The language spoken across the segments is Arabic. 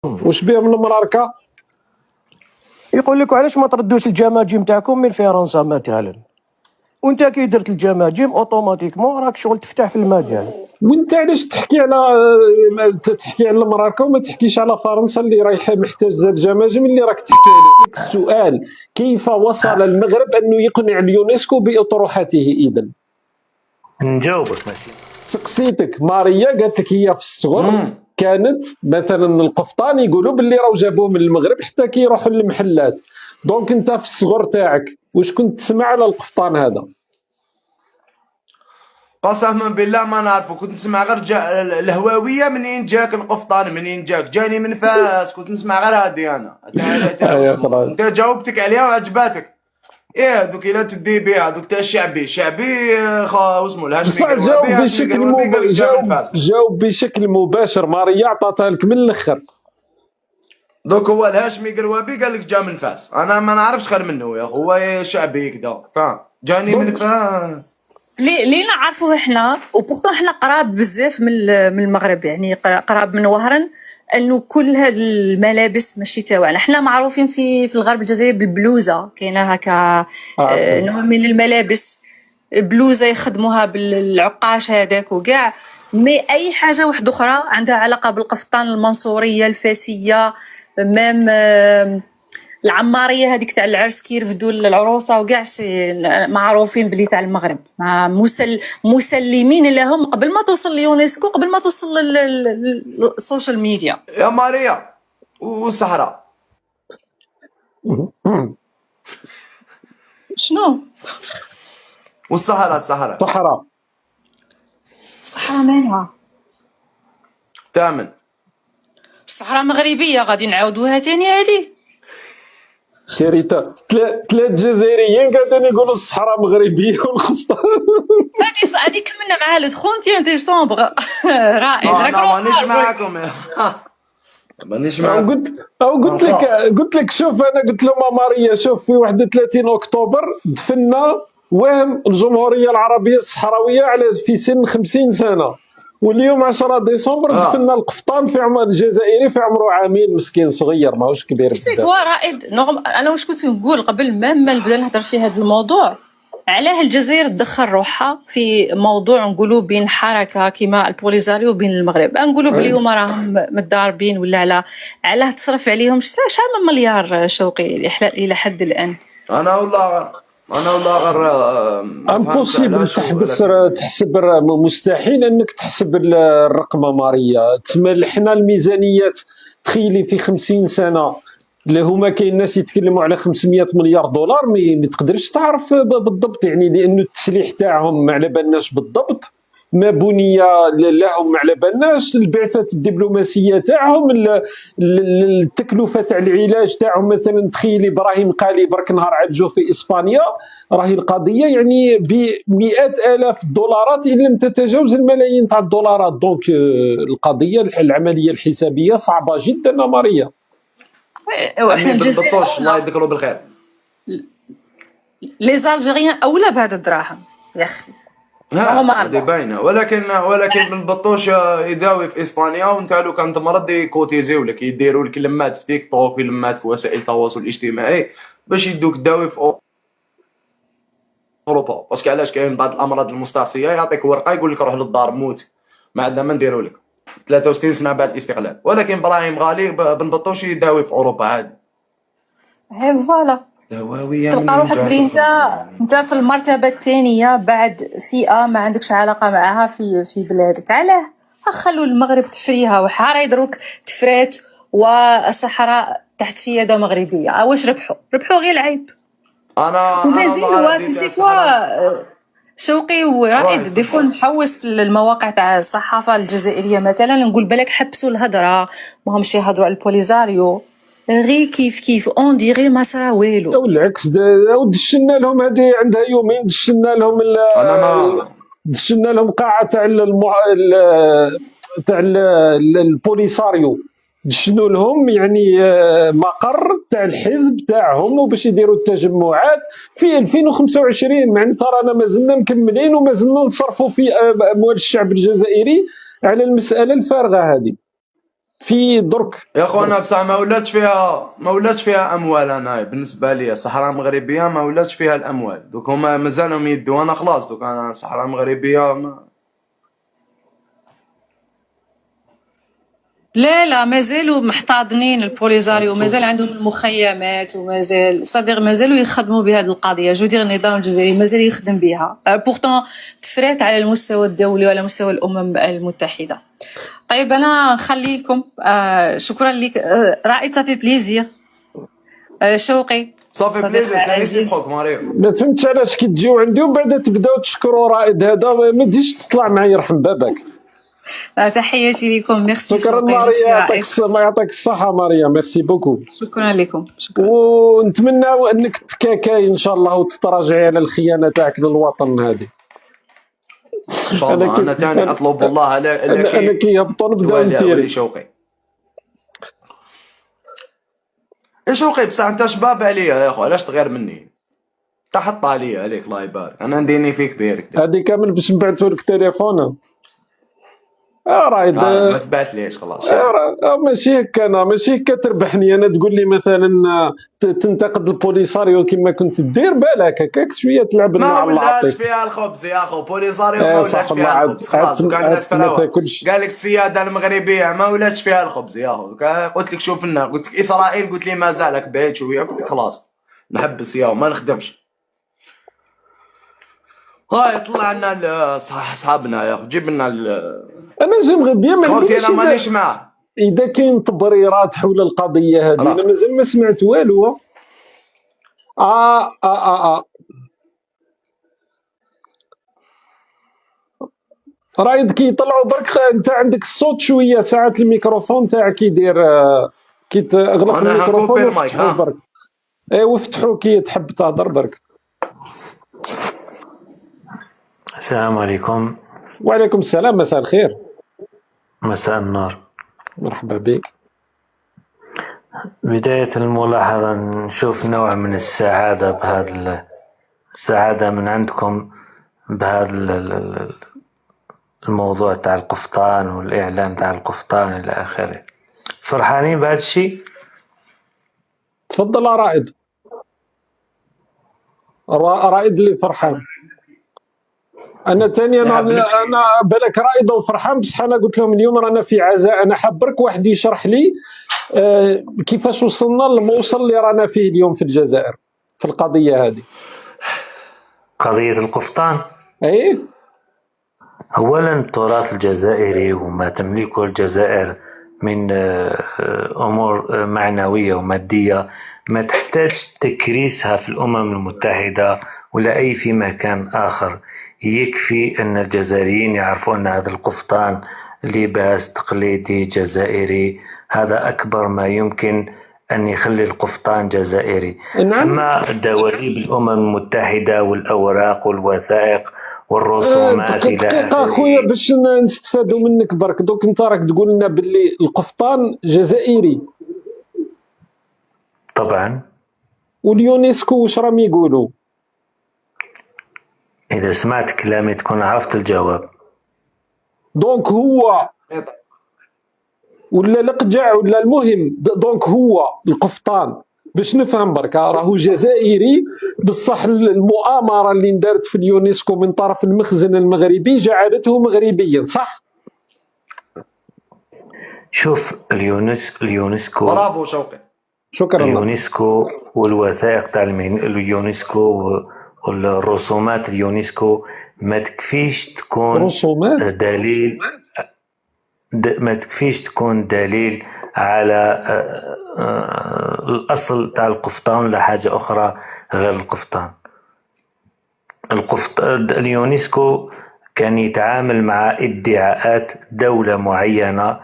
واش بيه من المراركه؟ يقول لك علاش ما تردوش الجماجم تاعكم من فرنسا مثلا، وانت كي درت الجماجم اوتوماتيكمون راك شغل تفتح في المجال. وانت علاش تحكي على المراركه وما تحكيش على فرنسا اللي رايحه محتاجه الجماجم اللي راك تحكي عليه؟ السؤال كيف وصل المغرب انه يقنع اليونسكو باطروحته؟ اذا نجاوبك ماشي سقسيتك ماريا قالت لك هي في الصغر كانت مثلا القفطان يقولوا باللي راهو جابوه من المغرب حتى كي يروحوا للمحلات. دونك انت في الصغر تاعك واش كنت تسمع على القفطان هذا؟ قسما بالله ما نعرفو، كنت نسمع غير الهواويه منين جاك القفطان، منين جاك جاني من فاس، كنت نسمع غير هادي انا. انت جاوبتك عليها وعجباتك. ايه دوك الا تدي بها دوك تاع الشعبي واسمو الهاشمي جاوب بشكل مباشر. ماريا عطاتها لك من الاخر. دوك هو الهاشمي قروابي قال لك جا من فاس، انا ما نعرفش خير منه يا هو شعبي كدا فاهم، جاني من فاس. ليه نعرفوه احنا وبورتو احنا قراب بزاف من المغرب، يعني قراب من وهران، انه كل هاد الملابس ماشي تاعنا. احنا معروفين في الغرب الجزائري بالبلوزه، كاينه هكا نوع من الملابس، بلوزه يخدموها بالعقاش هذاك وكاع. مي اي حاجه واحده اخرى عندها علاقه بالقفطان، المنصوريه، الفاسيه، مام العماريه هذيك تاع العرس كي يرفدوا العروسه وكاع، معروفين بلي تاع المغرب، مسلمين لهم قبل ما توصل اليونسكو، قبل ما توصل السوشيال ميديا. يا ماريا والصحراء شنو؟ والصحراء الصحراء مالها؟ تامن الصحراء مغربيه، غادي نعاودوها تاني هذه كارثه. ثلاث جزائريين قاعدين يقولوا الصحراء مغربيه والخفطان. هذه كملنا معها لو 31 ديسمبر. رائع. انا مانيش معاكم مانيش معاكم. قلت لك شوف، انا قلت لهم ماريا شوف في 31 اكتوبر دفنا وهم الجمهوريه العربيه الصحراويه على في سن 50 سنه، واليوم 10 ديسمبر دفنا القفطان في عمر الجزائري في عمره عامين، مسكين صغير ماهوش كبير بزاف. هو رائد. انا واش كنت نقول قبل ما نبدا نهضر في هذا الموضوع، علاه الجزائر تدخل روحها في موضوع نقولوا بين حركه كيما البوليزاريو بين المغرب، نقولوا بلي هما راهم متضاربين ولا علاه تصرف عليهم شحال من مليار شوقي الى حد الان. انا والله غير امبوسيبل تحسب مستحيل انك تحسب الرقم ماريا. تسمى حنا الميزانيات تخيلي في 50 سنه اللي هما كاين ناس يتكلموا على 500 مليار دولار، ما تقدرش تعرف بالضبط يعني، لانه التسليح تاعهم ما على بالناش بالضبط، ما بنيه لهم ما على بالناش، البعثات الدبلوماسيه تاعهم، التكلفه تاع العلاج تاعهم. مثلا تخيلي ابراهيم قالي برك نهار عالجوه في اسبانيا، راهي القضيه يعني بمئات الاف الدولارات ان لم تتجاوز الملايين تاع الدولارات. دونك القضيه العمليه الحسابيه صعبه جدا ماريا. واحنا الجزائر الله يذكره بالخير، لي زالجيريان اولى بهذا الدراهم يا اخي. هذه باينه، ولكن بن بطوش يداوي في اسبانيا، وانت لو كانت مرض يكوتيزيو لك، يديروا لك لمات في تيك توك ولمات في وسائل التواصل الاجتماعي باش يدوك تداوي في اوروبا. باسكو علاش كاين بعض الامراض المستعصيه يعطيك ورقه يقول لك روح للدار موت، ما عندنا ما نديروا لك 63 سنه بعد الاستقلال. ولكن ابراهيم غالي بن بطوش يداوي في اوروبا عادي. هي فوالا تلقى روحك بلي انت في المرتبه الثانيه بعد فئه ما عندكش علاقه معها في بلادك. علاه خلوا المغرب تفريها وحاره يدروك تفرات والصحراء تحت سياده مغربيه. واش ربحوا غير العيب. ومازال شوقي ورائد ديفو نحوس في المواقع تاع الصحافه الجزائريه مثلا، نقول بالك حبسوا الهضره، ما همش يهضروا على البوليزاريو غير كيف اون ديغي ما صرا والو. او العكس دشنا لهم هذه عندها يومين، دشنا لهم قاعه تاع البوليساريو، دشنوا لهم يعني مقر تاع الحزب تاعهم وباش يديروا التجمعات في 2025. معني ترانا مازلنا مكملين ومازلنا نصرفوا في اموال الشعب الجزائري على المساله الفارغه هذه. في درك يا اخوانا بصح ما ولاتش فيها اموال. انا بالنسبه لي الصحراء المغربيه ما ولاتش فيها الاموال. دوك هما مازالهم يدوا، انا خلاص دوك انا الصحراء المغربيه لا مازالوا محتضنين البوليزاريو، مازال عندهم المخيمات، ومازال صديق مازالوا يخدموا بهذه القضيه. جو دير النظام الجزائري مازال يخدم بها، بورتون تفرات على المستوى الدولي وعلى مستوى الامم المتحده. طيب انا نخليكم، شكرا لك رائد، صافي بليزير. شوقي صافي بليزير، سي بروك ماريو. ما فهمتش علاش كي تجيو عندي ومن بعد تبداو تشكروا رائد هذا، ما تجيش تطلع معايا يرحم بابك. تحياتي لكم، ميرسي. شكرا ماريا، ما يعطيك الصحة ماريا، ميرسي بوكو. شكرا لكم، شكرا. ونتمنى انك تكاكاي ان شاء الله وتتراجعي على الخيانة تاعك للوطن هذه. ان شاء الله. انا ثاني اطلب الله انا كي يهبطوا نبداو نتيري. شوقي يا شوقي، بصح انت شباب عليا يا اخو، علاش تغير مني؟ تحط عليا عليك الله يبارك، انا نديني فيك بيرك. هذه كامل باش نبعثوا لك تليفون. رايد ما تبعث ليش خلاص. ماشي هكا، انا ماشي هكا تربحني انا. تقول لي مثلا تنتقد البوليساريو كما كنت دير بالك هكاك شويه تلعب لنا على العاطفه. ما ولاتش فيها الخبز يا اخو، بوليساريو ما ولاتش فيها الخبز خلاص. كان الناس قال لك السياده المغربيه ما ولاتش فيها الخبز يا اخو. قلت لك شوف لنا، قلت لك اسرائيل، قلت لي ما زالك بعيد شويه، قلت لك خلاص نحبس ياهو ما نخدمش. هاي طلع لنا اصحابنا يا اخو، جيب لنا انا جيمغي بيان ما نقولش انا مانيش معاه. اذا كاين تبريرات حول القضيه هذه انا مازال ما سمعت والو. رايد كي يطلعوا برك انت عندك الصوت شويه ساعات الميكروفون تاعك يدير كي تغلق الميكروفون وفتحوه برك. ايوا فتحوه كي تحب تهضر برك. السلام عليكم. وعليكم السلام، مساء الخير. مساء النور. مرحبا بك. بداية الملاحظة نشوف نوع من السعادة بهذا السعادة من عندكم بهذا الموضوع تاع القفطان والإعلان تاع القفطان إلى آخره. فرحانين بهذا الشيء؟ تفضل رائد. رائد اللي فرحان. انا ثاني انا بالك رائد وفرحان، بصح انا قلت لهم اليوم رانا في عزاء. انا حاب برك واحد يشرح لي كيفاش وصلنا للموصل اللي رانا فيه اليوم في الجزائر في القضيه هذه. قضيه القفطان. اي اولا التراث الجزائري وما تملكه الجزائر من امور معنويه وماديه ما تحتاج تكريسها في الامم المتحده ولا اي في مكان اخر. يكفي أن الجزائريين يعرفون أن هذا القفطان لباس تقليدي جزائري، هذا أكبر ما يمكن أن يخلي القفطان جزائري. أما دواليب الأمم المتحدة والأوراق والوثائق والرسومات دقيقة أخويا باش نستفادوا منك برك. دوك أنت راك تقول لنا باللي القفطان جزائري طبعا، واليونسكو واش راهم يقولوا؟ إذا سمعت كلامي تكون عرفت الجواب. دونك هو ولا لقجع ولا المهم، دونك هو القفطان باش نفهم برك راهو جزائري بصح المؤامرة اللي اندارت في اليونسكو من طرف المخزن المغربي جعلته مغربيا، صح؟ شوف اليونسكو برافو شوقي، شكرا. اليونسكو والوثائق تاع اليونسكو والرسومات اليونسكو ما تكفيش تكون دليل، ما تكفيش تكون دليل على الأصل تاع القفطان ولا حاجة أخرى غير القفطان. اليونسكو كان يتعامل مع ادعاءات دولة معينة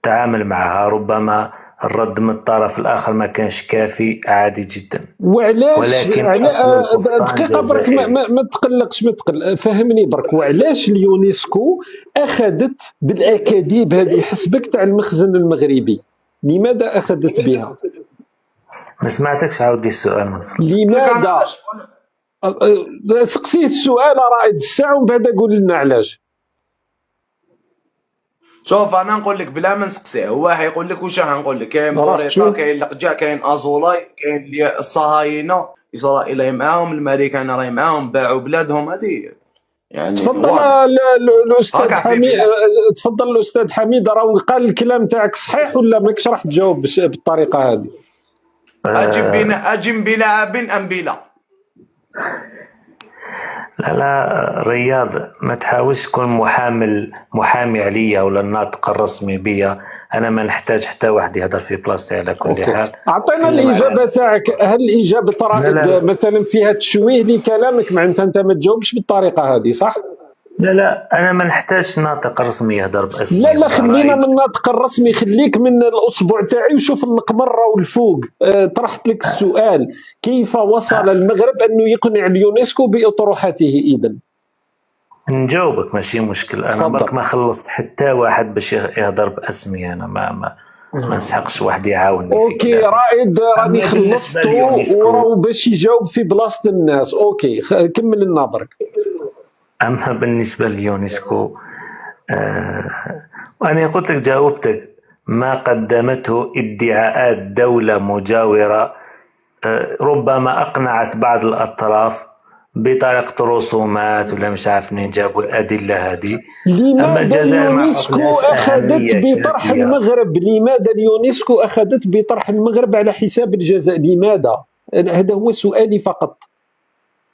تعامل معها، ربما الرد من الطرف الآخر ما كانش كافي، عادي جدا. وعلاش؟ ولكن دقيقة برك ما تقلقش، فهمني برك. وعلاش اليونسكو أخذت بالأكاذيب هذه حسبك تاع المخزن المغربي؟ لماذا أخذت بها؟ ما سمعتكش، عاودي السؤال من فضلك. لماذا؟ سقسي السؤال رائد الساعة ومن بعد قول لنا علاش. شوف انا نقول لك بلا ما نسقسيه، هو حيقول لك واش غنقول لك. كاين راح بوريطه، تشوف. كاين لقجا، كاين ازولاي، كاين اللي الصهاينه اسرائيل راهي معاهم، الامريكان راهي معاهم، باعوا بلادهم. هذه يعني تفضل واضح. الاستاذ هاك حميد، حبيبي. تفضل الاستاذ حميد، راه قال الكلام تاعك صحيح ولا ماكش راح تجاوب بالطريقه هذه؟ اجم بلاعب ام بلا. لا رياض، ما تحاولش تكون محامي عليا ولا الناطق الرسمي بيا. انا ما نحتاج حتى واحد يهضر في بلاصتي على كل اوكي، حال. اعطينا الاجابه تاعك. هل الاجابه رائد لا. مثلا فيها تشويه لكلامك، معناتها انت ما تجاوبش بالطريقه هذه، صح؟ لا انا ما نحتاج ناطق رسمي يهضر باسمي. لا خلينا من الناطق الرسمي، خليك من الاصبع تاعي وشوف القمره والفوق. طرحت لك السؤال، كيف وصل المغرب انه يقنع اليونسكو باطروحته؟ اذا نجاوبك ماشي مشكل. انا برك ما خلصت حتى واحد باش يهضر باسمي. انا ما نسحقش واحد يعاونني. اوكي رائد، راني خلصت وراه باش يجاوب في بلاصه الناس. اوكي كمل لنا برك. اما بالنسبه لليونسكو، وانا قلت لك جاوبتك. ما قدمته ادعاءات دولة مجاورة ربما أقنعت بعض الأطراف بطريقة رسومات ولا مش عارف منين جابوا الأدلة هذه. لماذا اليونسكو أخذت بطرح المغرب؟ لماذا اليونسكو أخذت بطرح المغرب على حساب الجزائر؟ لماذا؟ هذا هو سؤالي فقط.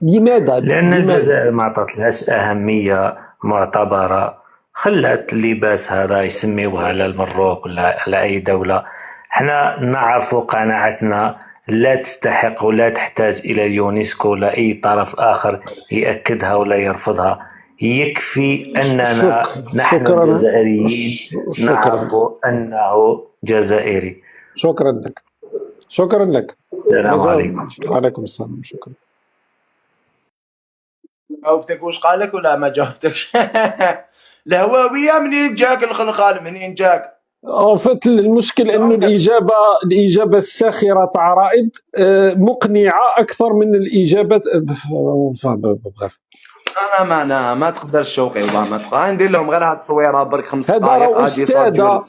لماذا؟ لأن الجزائر ما عطتلهاش أهمية معتبرة. خلت اللباس هذا يسميوه على المروك ولا على أي دولة. احنا نعرف قناعتنا لا تستحق ولا تحتاج إلى اليونسكو ولا أي طرف آخر يأكدها ولا يرفضها. يكفي أننا نحن الجزائريين نعرف أنه جزائري. شكرا لك. شكرا لك. السلام عليكم. وعليكم السلام. شكرا. جاوبتك واش قال لك ولا ما جاوبتكش؟ الهواويه منين جاك الخلخال؟ منين جاك؟ فات المشكل انه الاجابه الساخره تاع رائد مقنعه اكثر من الاجابه. انا ما تقدرش شوقي، والله ما تقدر. ندير لهم غير هاد التصويره برك 5 دقائق.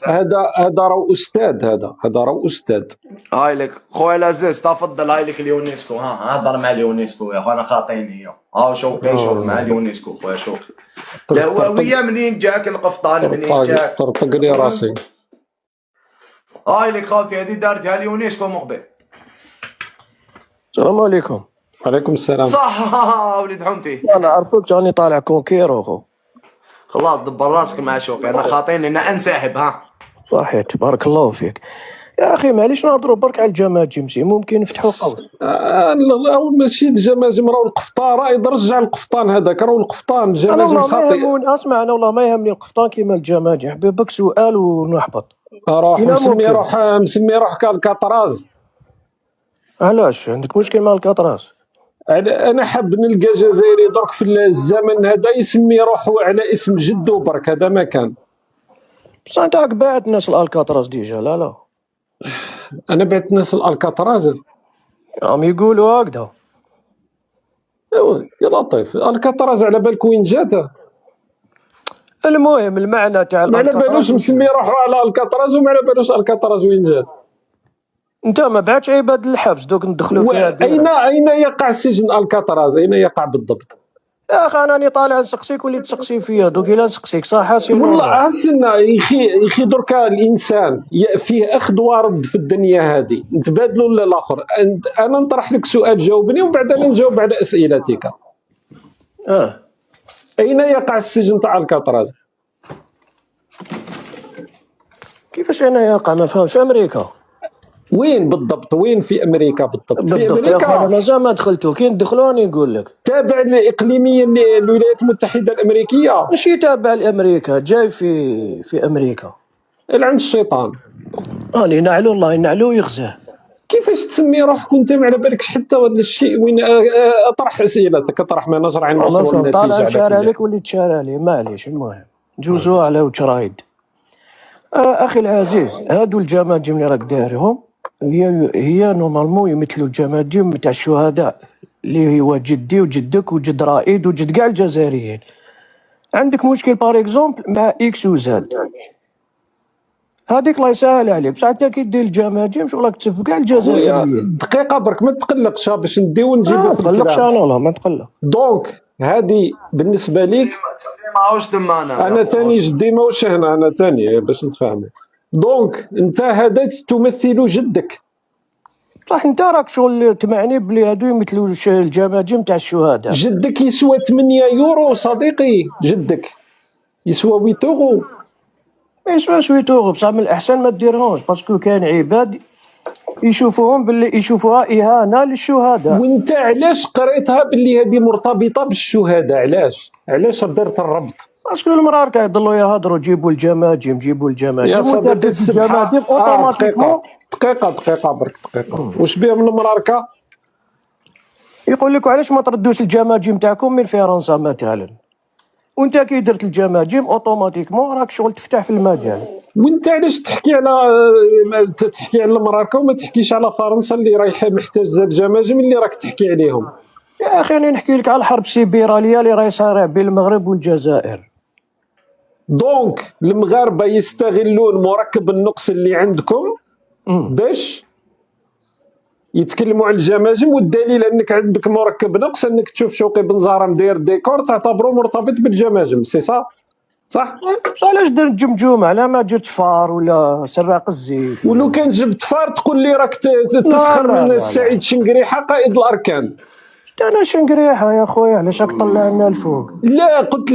هذا راه استاذ. هذا راه استاذ. هاي لك خويا العزيز، تفضل. هاي لك اليونسكو. هضر مع اليونسكو يا اخوانا، خاطيني هي. شوقي شوف مع اليونسكو خويا شوقي. الهواويه منين جاك القفطان؟ منين جاك؟ طرطق لي راسي. هاي لك خوتي، هذه دارتها اليونسكو مقبل. السلام عليكم. وعليكم السلام. صح ولد حمتي. انا عرفك راني طالع كونكيرو خو. خلاص دبر راسك مع شوقي، انا خاطيني انا انسحب. صحيح تبارك الله فيك يا اخي. معليش نهضروا برك على الجماجم، ممكن نفتحوا قوس. لا ماشي الجماجم، راه القفطان. رائد رجع القفطان هذاك، راه القفطان الجماجم خاطئ. اسمع، انا والله ما يهمني القفطان كيما الجماجم. حبيبك سؤال ونحبط. روح مسمي روحك الكاطراز. علاش عندك مشكل مع الكاطراز؟ انا حاب نلقى جزائري درك في الزمن هذا يسمي روحه على اسم جدو برك. هذا ما كان. بصح انت راك باعت الناس الالكاتراز ديجا. لا انا بعت الناس الالكاتراز، راهم يقولوا هكذا. ايوا يا لطيف. الكاتراز على بالك وين جات؟ المهم المعنى تاع ما على بالوش مسمي روحه على الكاتراز وما على بالوش الكاتراز وين جات. انت ما بعتش عباد الحبس دوك ندخلوا فيها. اين يقع سجن الكاتراز؟ اين يقع بالضبط؟ يا اخي انا راني طالع نسقسيك واللي تسقسي فيا دوك. الا نسقسيك صح والله استنى يا اخي دركا الانسان فيه اخذ ورد في الدنيا هذه، نتبادلوا للاخر. انا نطرح لك سؤال جاوبني وبعدين نجاوب على اسئلتك. اين يقع السجن تاع الكاتراز؟ كيفاش انا يقع؟ ما فهمش. في امريكا. وين بالضبط؟ وين في امريكا بالضبط؟ في امريكا مازال ما دخلتو. كي ندخلو راني نقول لك. تابع اقليميا للولايات المتحده الامريكيه. ماشي تابع لامريكا، جاي في امريكا. العند الشيطان. راني ينعلو الله ينعلو يخزاه. كيفاش تسمي روحك وانت ما على بالكش حتى هذا الشيء؟ وين اطرح اسئلتك، اطرح ما نشرع النص والنتيجه. طالع نشارع لك واللي تشارع لي معليش. المهم جوزوها على وجه رايد. اخي العزيز، هادو الجماجم اللي راك دايرهم هي نورمالمون يمثلوا الجماجم تاع الشهداء اللي هو جدي وجدك وجد رائد وجد كاع الجزائريين. عندك مشكل بار اكزومبل مع اكس وزاد. هذيك الله يسهل عليك، بصح انت كي دير الجماجم شغلك تسب كاع خويا الجزائريين. دقيقه برك ما تقلقش باش نديو ما ونجيبو في تقلقش الكلام. انا والله ما تقلق. دونك هذه بالنسبه ليك ماهوش تما انا تاني جدي ماهوش هنا، انا تاني باش نتفاهموا. دونك انت هذا تمثل جدك. صح انت راك شغل تمعني بلي هادو يمثلوا الجماجم تاع الشهداء. جدك يسوى 8 يورو صديقي، جدك يسوى 8 يورو. ما يسواش 8 يورو، بصح من الاحسن ما ديرهمش، باسكو كاين عباد يشوفوهم باللي يشوفوها اهانه للشهداء. وانت علاش قريتها باللي هذه مرتبطه بالشهداء؟ علاش درت الربط؟ باسكو المرار كيضلوا يهضروا جيبوا الجماجم جيبوا الجماجم، يا وانت صديقي درت الجماجم اوتوماتيكمون. دقيقه برك دقيقه. واش بيه من المراركه؟ يقول لك علاش ما تردوش الجماجم تاعكم من فرنسا مثلا، وانت كي درت الجماجم اوتوماتيكمون راك شغل تفتح في المجال. وانت علاش تحكي على المراركه وما تحكيش على فرنسا اللي رايحه محتاجه الجماجم اللي راك تحكي عليهم؟ يا اخي انا نحكي لك على الحرب السيبيراليه اللي راهي صايره بين المغرب والجزائر. دونك المغاربه يستغلون مركب النقص اللي عندكم باش يتكلموا على الجماجم، والدليل انك عندك مركب نقص انك تشوف شوقي بن زهرة داير ديكور تعتبره مرتبط بالجماجم، سي صح؟ بصح علاش درت جمجومه؟ على ما جبت فار ولا سراق الزيت؟ ولو كان جبت فار تقول لي راك تسخر لا، من لا، السعيد شنقريحه قائد الاركان. انا شنقريحه يا خويا، علاش راك طلع لنا الفوق؟ لا قلت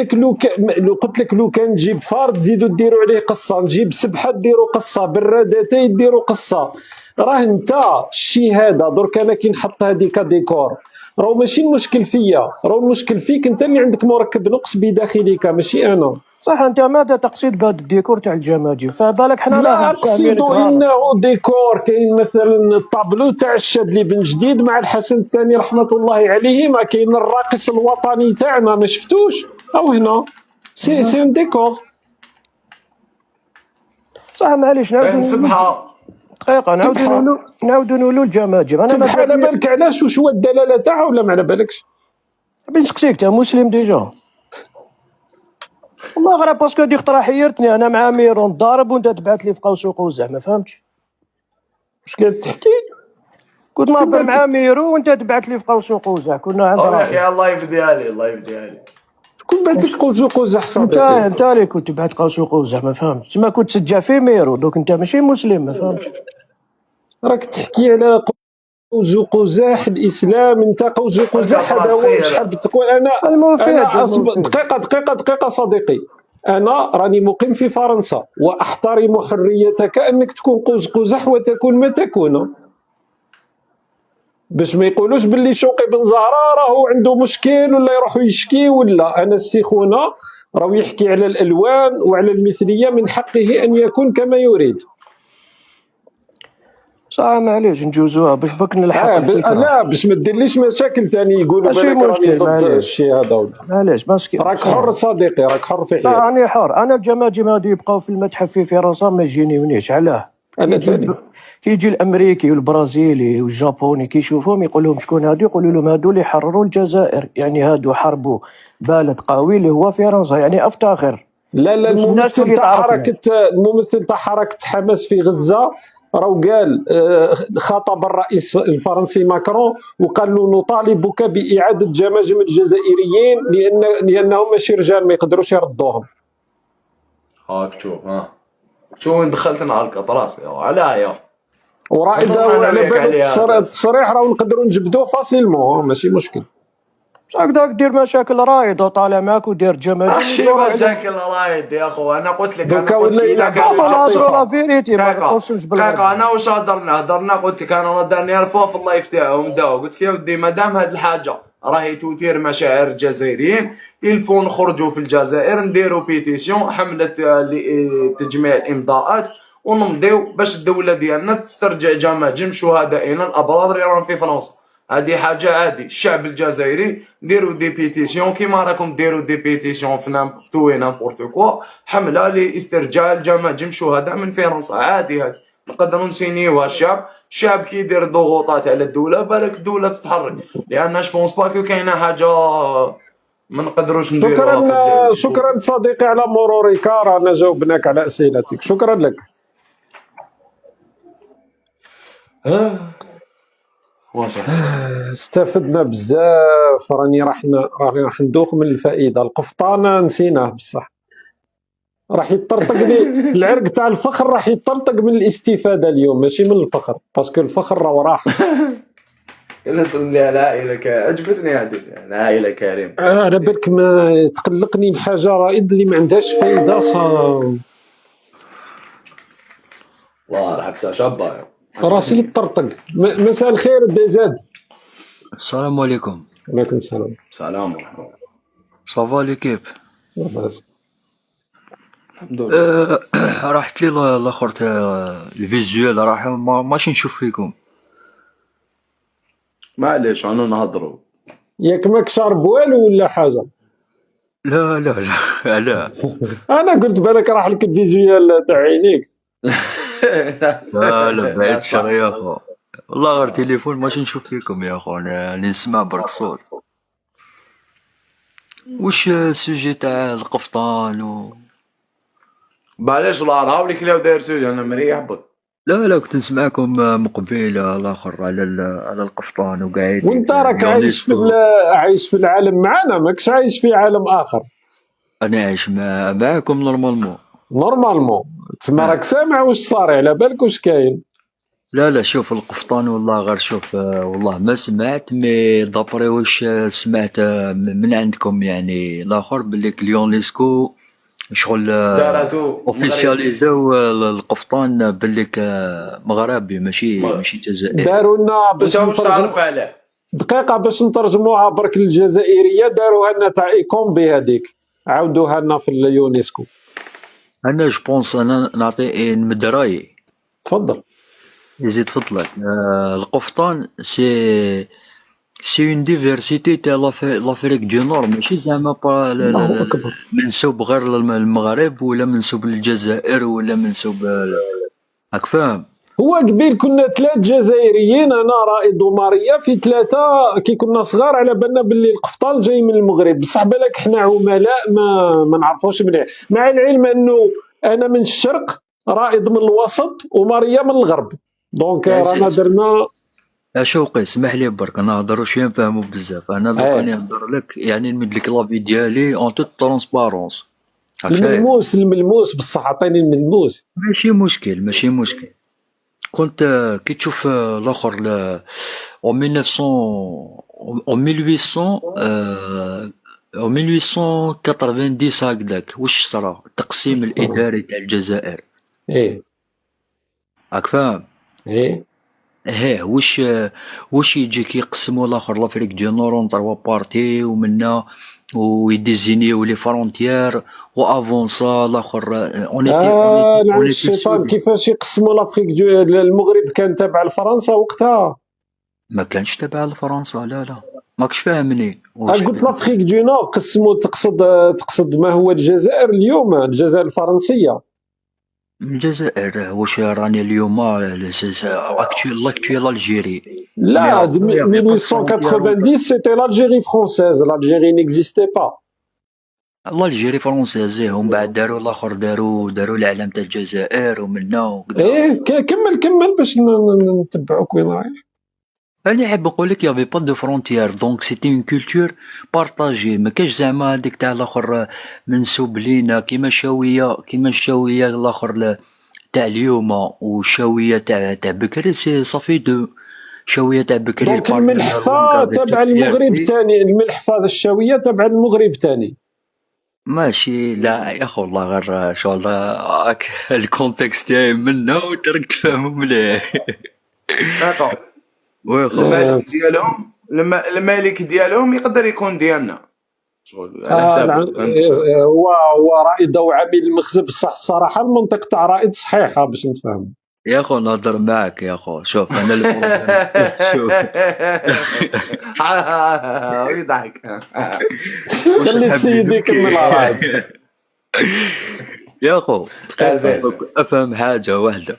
لك لو كان تجيب فار تزيدوا ديروا عليه قصه، نجيب سبحه ديروا قصه، برادتي ديروا قصه. راه انت الشيء هذا درك انا كي نحط هذيك ديكور راهو ماشي المشكل فيا، راهو المشكل فيك انت اللي عندك مركب نقص بداخلك ماشي انا. صح انت ماذا تقصد بهذا الديكور تاع الجماجم؟ فبالك حنا لا اقصد انه ديكور. كاين مثلا الطابلو تاع الشاذلي بن جديد مع الحسن الثاني رحمه الله عليه، ما كاين الراقص الوطني تاعنا ما شفتوش او هنا سي ان ديكور. صح معليش كاين سبحه دقيقه نعاودوا نقولوا الجماجم. انا سبحه على بالك علاش واش هو الدلاله تاعها ولا ما على بالكش؟ بنسقسيك انت مسلم ديجا؟ والله غير باسكو ديك خطره حيرتني، انا مع ميرون ضارب وانت تبعث لي في قوس وقزح، ما فهمتش واش قاعد تحكي؟ كنت نهضر مع ميرو وانت تبعث لي في قوس وقزح، كنا عند يا اخي الله يبديها لي شكون بعث لك قوس وقزح صديقي؟ انت اللي كنت تبعث قوس وقزح، ما فهمتش. تما كنت تسجع في ميرو، دوك انت ماشي مسلم، ما فهمتش. راك تحكي على قوس وقزح الاسلام، انت قوس وقزح هذا هو شحال تقول انا دقيقه صديقي. انا راني مقيم في فرنسا واحترم حريتك انك تكون قوس قزح وتكون ما تكون، باش ما يقولوش باللي شوقي بن زهرة راهو عنده مشكل ولا يروحوا يشكي ولا. انا السخونه راهو يحكي على الالوان وعلى المثليه، من حقه ان يكون كما يريد. صح معليش نجوزوها باش بك نلحق الفكره. لا باش ما ديرليش مشاكل ثاني يقولوا بالك راني ضد الشيء هذا. معليش مسكين، راك حر صديقي، راك حر في حياتك. راني حر. انا الجماجم هذو يبقاو في المتحف في فرنسا ما يجينيونيش. علاه؟ انا ثاني كيجي الامريكي والبرازيلي والجابوني كيشوفوهم يقول لهم شكون هادو؟ يقولوا لهم هادو اللي حرروا الجزائر، يعني هادو حربوا بلد قوي اللي هو فرنسا، يعني افتخر. لا الممثل تاع حركه حماس في غزه راهو قال خاطب الرئيس الفرنسي ماكرون وقال له نطالبك باعاده جماجم الجزائريين لانهم ماشي رجال ما يقدروش يردوهم. هاك شوف وين دخلتنا على القطراس عليا ورائده على بالك التصريح راهو نقدروا نجبدوه فاسيلمون ماشي مشكل. بصح هكذاك دير مشاكل رايد وطالع معاك ودير جماجم. ماشي مشاكل رايد يا اخو، انا قلت لك انا واش هضرنا قلت لك انا رداني الفوف الله يفتحهم داو. قلت لك يا ودي مادام هاد الحاجه راهي تثير مشاعر الجزائريين يلفون نخرجوا في الجزائر نديروا بيتيسيون حمله تجميع الامضاءات ونمضيو باش الدوله ديالنا تسترجع جماجم شهدائنا الابرار اللي راهم في فرنسا. هذه حاجه عادي. الشعب الجزائري ديروا دي بيتيسيون كيما راكم ديروا دي بيتيسيون في توي نامبورت كوا، حمله لاسترجاع الجماجم شهداء من فرنسا. عادي هذه نقدروا نسينيوها. الشعب كي يدير ضغوطات على الدوله بالك الدوله تتحرك، لان جوبونس با كو كاينه حاجه ما نقدروش نديروها. شكرا صديقي على مرورك، رانا جاوبناك على اسئلتك، شكرا لك. واش استفدنا بزاف، راني راح ندوخ من الفائده. القفطان نسيناه بصح، راح يطرطقني العرق تاع الفخر، راح يطرطق من الاستفاده اليوم ماشي من الفخر، باسكو الفخر راه راح. نسلم لي على عائله عجبتني هذه العائله كريم. على بالك ما تقلقني الحاجه رائد اللي ما عندهاش فايده الله راح بسا شابه راسي يطرطق. مساء الخير ديزاد. السلام عليكم. عليكم السلام. سلام ورحمه الله. صافا ليكيب. لاباس الحمد لله. راحت لي الاخر تاع الفيزيوال، راح ماشي نشوف فيكم. معليش انا نهضروا. ياك ماك شارب والو ولا حاجه؟ لا لا لا لا. انا قلت بالك راح لك الفيزيوال تاع عينيك. لا لا بعيد الشر يا اخو، والله غير تليفون ماشي نشوف فيكم يا اخو، انا نسمع برك صوت. وش السوجي تاع القفطان معليش والله نهار لك لو داير سوري انا مريح بط. لا كنت نسمعكم مقبل الاخر على القفطان وقاعد. وانت راك عايش في العالم معنا، ماكش عايش في عالم اخر. انا عايش معاكم نورمالمون تسمى راك سامع واش صار، على بالك واش كاين. لا شوف القفطان والله غير شوف، والله ما سمعت مي دابري واش سمعت من عندكم يعني الاخر باللي اليونسكو شغل اوفيسياليزاو القفطان باللي مغربي ماشي جزائري. داروا لنا باش نترجموا عليه دقيقه باش نترجموها برك الجزائريه، داروها لنا تاع ايكومبي هذيك، عاودوها لنا في اليونسكو. انا جوبونس انا نعطي نمد رايي. تفضل يزيد فضلك. القفطان سي اون ديفيرسيتي تاع لافريك دو نور، ماشي زعما منسوب غير للمغرب ولا منسوب للجزائر ولا منسوب راك فاهم. هو قبيل كنا 3 جزائريين، انا رائد وماريا في 3 كي كنا صغار على بالنا باللي القفطان جاي من المغرب، بصح بالك حنا عملاء ما نعرفوش مليح، مع العلم انه انا من الشرق، رائد من الوسط وماريا من الغرب، دونك رانا درنا. شوقي اسمح لي برك نهضروا شويه نفهموا بزاف. انا دوكا نهضر لك يعني نمد لك لافي ديالي اون توت ترونسبارونس. الملموس بصح عطيني الملموس. ماشي مشكل. كنت كي تشوف الاخر en 1890 هكذاك واش صرا التقسيم الاداري تاع الجزائر. راك فاهم. واش يجيك يقسموا الاخر لافريك دو نور اون 3 بارتي ومنا ويديزينيو لي فرونتيير وافونسا الاخر نعم الشيطان. كيفاش يقسموا لافريك المغرب كان تابع لفرنسا وقتها؟ ما كانش تابع لفرنسا. لا ماكش فاهمني. قلت لافريك دو نور قسموا، تقصد ما هو الجزائر اليوم، الجزائر الفرنسيه. الجزائر واش راني اليوم لاكتويل الجيري. لا 1890 سيتي l'Algérie française, l'Algérie n'existait pas. الجيري فرونسيز. هم بعد داروا الاخر داروا العلم تاع الجزائر ومنا وكذا. كمل باش نتبعوك وين رايح. انا حاب نقول لك يافي با دو فرونتيير، دونك سيتي اون كولتور بارطاجي، ما كاش زعما هذيك تاع الاخر منسوب لينا كيما الشاويه الاخر تاع اليوم والشاويه تاع بكري سي صافي دو شاويه تاع بكري. دونك الملحفه تابع المغرب ثاني، الملحفه الشاويه تابع المغرب ثاني. ماشي لا يا اخو والله غير شغل راك الكونتكست تاعي منا وترك تفهموا مليح. الملك ديالهم الملك ديالهم يقدر يكون ديالنا شغل على حساب. هو رائد وعميل المخزن، بصح الصراحه المنطق تاع رائد صحيحه باش نتفاهم. يا اخو نهضر معاك يا اخو، شوف انا شوف يضحك. خلي السيد يكمل رائد. يا اخو افهم حاجه واحده،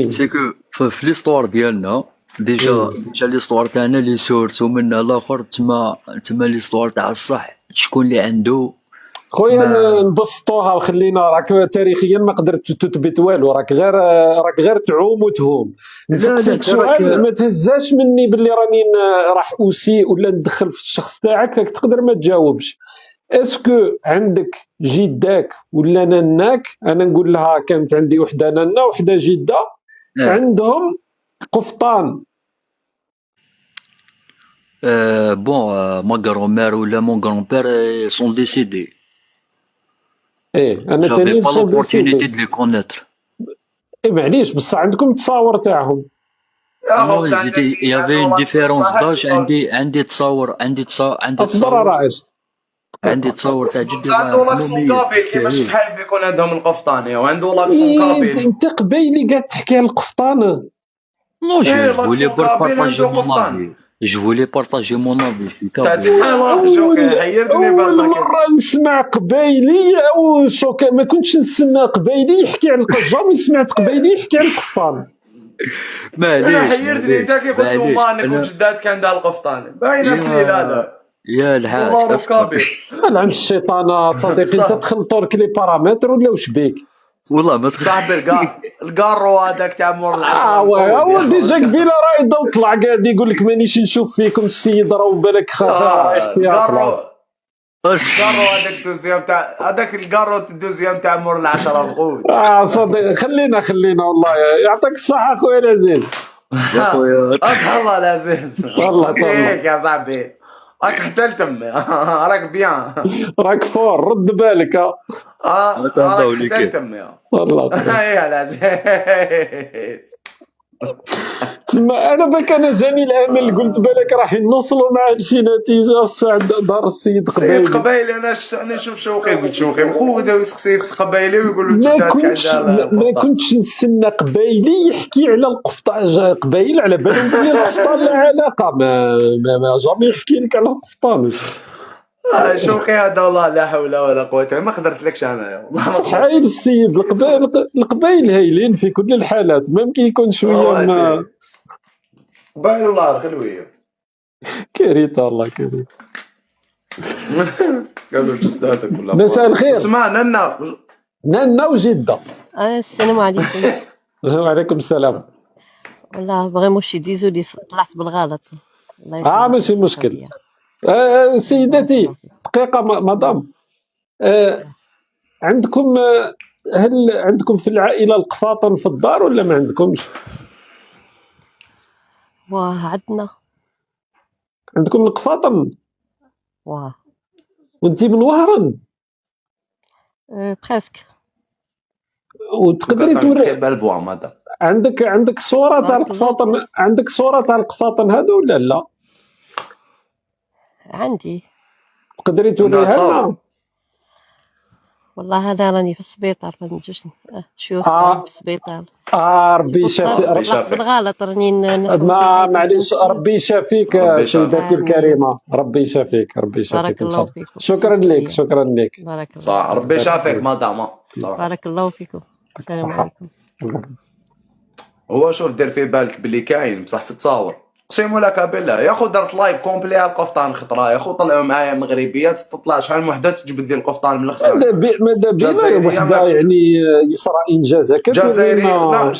سيكو في ليستوار ديالنا ديجا ليستوار تاعنا لي سورس ومنا الاخر تما ليستوار تاع الصح شكون اللي عنده خويا ما نبسطوها وخلينا، راك تاريخيا ما قدرت تثبت والو، راك غير تعوم وتهوم. لا نسقسيك تراك سؤال ما تهزاش مني باللي راني راح اسيء ولا ندخل في الشخص تاعك، راك تقدر ما تجاوبش. اسكو عندك جداك ولا نناك، انا نقول لها كانت عندي وحده ننا وحده جده عندهم قفطان؟ Bon, ma grand-mère ou là, mon grand-père sont décédés. ايه انا J'avais تاني pas سون l'opportunité ديسيدي. de les connaître. ايه معليش، بصح عندكم تصاور تاعهم. يا Non, خبز عندنا il y سيد avait عنده une لا différence صحة d'âge. تقول. عندي اصبر تصور رائج. تاع بس جدي عنده الله لاكسون يرحمه ميت كابيل كيفاش شهيد. حايب يكون عندهم القفطاني وعنده لاكسون إيه كابيل. انت قبيلي قاعد تحكي على القفطان. Non, ايه je voulais لاكسون كابيل partager عنده mon قفطان. avis. Je voulais partager mon avis. Je suis تاع kabyle. الله شوقي حيرتني اول بالله كيف. مره نسمع قبيلي او شوكا، ما كنتش نسمع قبيلي يحكي على جامي سمعت قبيلي يحكي على القفطان. انا معليش حيرتني انت كي قلت له مانك وجداتك عندها القفطاني باينه لك لي لا يا الحاج والله روك اسمع. كابيل. لعن الشيطان صديقي، صح. انت تخلطوا لك لي بارامتر ولا واش بيك؟ والله ما تخ... صاحبي القارو هذاك تاع مور العشرة ولدي جا قبيله راه يضو طلع قاعد يقول لك مانيش نشوف فيكم السيد، راه بالك رايح فيها خلاص. القارو هذاك الدوزيام تاع هذاك القارو الدوزيام تاع مور العشرة بقول. صديقي خلينا والله يعطيك الصحه اخويا العزيز. يا خويا الله العزيز والله هيك يا صاحبي راك حتى تمي راك بيان راك فور رد بالك. راك حتى تمي والله يا العزيز. تما انا بك انا جاني الامل، قلت بالك راح نوصلوا مع شي نتيجه. الساعه دار السيد سيد قبيلي. قبيلي انا نشوف شوقي قلت شوقي مقود يسقسي قبيلي ويقول له ما كنتش نستنى قبيلي يحكي على القفطان. قبيل على بالهم بلي القفطان لا علاقه، ما جامي يحكي لك على القفطان. شوقي هذا والله لا حول ولا قوه ما قدرت لكش انا والله. صحيح السيد القبائل هايلين في كل الحالات، ممكن يكون شويه ما باين والله خلويه كارثه. الله كريم. قالوا جداتك ولا مساء الخير. اسمع نانا وجده. السلام عليكم. وعليكم السلام. والله فريمون شي ديزولي طلعت بالغلط. الله ماشي يسلمك مشكل. الصحة. سيدتي دقيقه مدام، عندكم هل عندكم في العائله القفاطن في الدار ولا ما عندكمش؟ واه عندنا عندكم القفاطن واه وانت من وهران؟ بريسك. وتقدري توري بالبوا ماذا عندك صوره تاع القفاطن؟ عندك صوره تاع القفاطن هذا ولا لا؟ عندي. تقدري توريها لنا؟ والله هذا راني في السبيطار ما نجوش شيوخ في السبيطار. ربي يشافيك. طلعت بالغلط راني معليش ربي يشافيك سيدتي الكريمه. ربي يشافيك ربي يشافيك بارك ان شاء الله الله. فيكم. شكرا لك شكرا لك. بارك الله. صح ربي يشافيك مدام. بارك الله فيكم. السلام عليكم. هو شوف دير في بالك بلي كاين بصح في التصاور اقسم لك بالله يا خو درت لايف كومبلي على القفطان خطره يا خو طلعوا معايا مغربيات تطلع شحال من وحده تجبد لي القفطان من الغسان. ماذا بينا وحده يعني يصرى انجازها جزائري. لا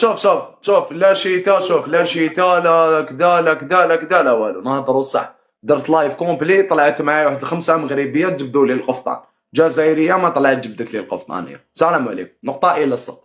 شوف لا شيتا شوف لا شيتا لا كدا لا كدا لا كدا لا والو نهضروا صح. درت لايف كومبلي طلعت معايا واحد 5 مغربيات جبدوا لي القفطان. جزائريه ما طلعت جبدت لي القفطانيه. السلام عليكم نقطه الى الصفر.